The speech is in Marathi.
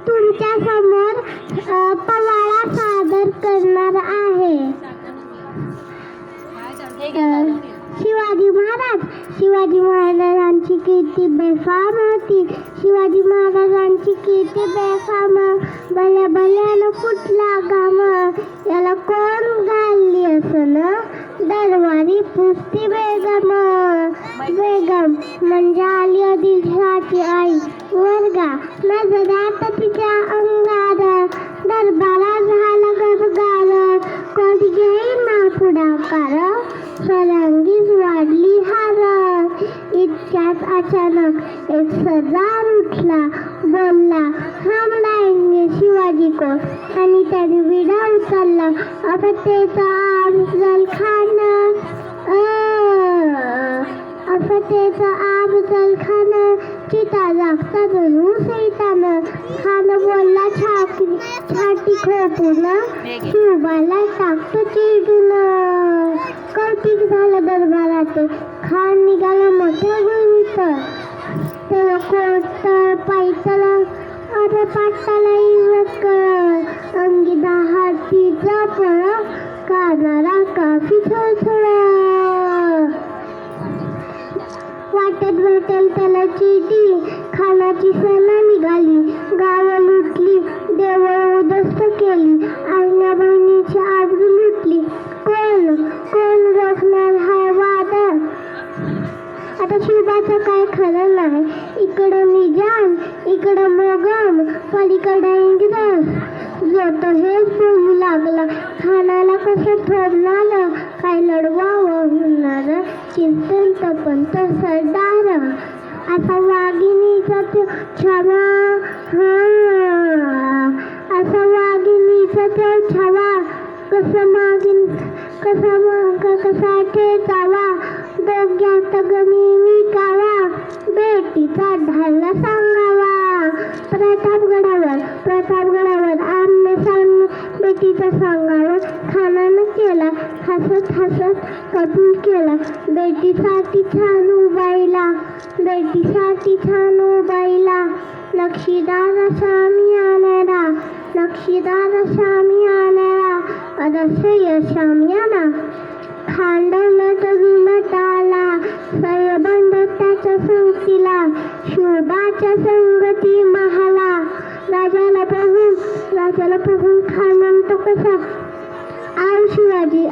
तुमच्या समोर पवाडा सादर करणार आहे. शिवाजी महाराजांची कीर्ती बेफाम होती. शिवाजी महाराजांची कीर्ती बेफाम. भल्या भल्यानं कुठला गाम याला कोण घालली असन? दरबारी पुस्ती बेगम. बेगम म्हणजे आली आदिलशाची आई. वर्गा नजरात तिच्या अंगार. दरबारात झाला गरगार. कोण घेईन ना पुढाकार. फलंगीच वाढली हार. इतक्यात अचानक एक सरदार उठला. बोलला, हम लाएंगे शिवाजी को. आणि त्याने विडा उचलला. अफतेचा अफजल खान. अफतेचा अफजल खान. चिता जागता जणू सैतान. खान बोलला छाती खोपून. शिवबाला टाकतो चिडून. कौतिक झालं दरबाराचे. खान निघाला मोठ्या गुंत. त्याला कोट पायथला अरे पाटाला इवत कळ. अंगी दहाची जपळ. कानाला काफी थोडथोड. वाटेत भेटेल त्याला चिठी. खानाची सेना निघाली. गावं लुटली. देवळं उद्ध्वस्त केली. आईना बहिणीची आबरू लुटली. कोण रोखणार हा वाद? आता शिवबाचं काय खरं नाही. इकडं निजाम, इकडं मोगम, पलीकडं इंग्रज. जो तो हेच बोलू लागला. खानाला कसं ठरणार? काय लढवावं म्हणणार? चिंतन पंत सरदार. असा वाघिणीचा छावा. असा वाघिणीचा छावा. कसा ठेचावा. डोक्यात गणी विकावा. बेटीचा ढाला सांगावा. प्रतापगडावर आमने सामने बेटीचा सांगावा. खानानं केला. हसत कबूल केला. बेटीसाठी छान उबाईला. नक्षीदार शामियाना. अदस्य शामियाना. खांडवलं तरुण टाला. सयबंद त्याच्या संगतीला. शोभाच्या संगती महाला. राजाला बघून खान म्हणतो कसा, आव शिवाजी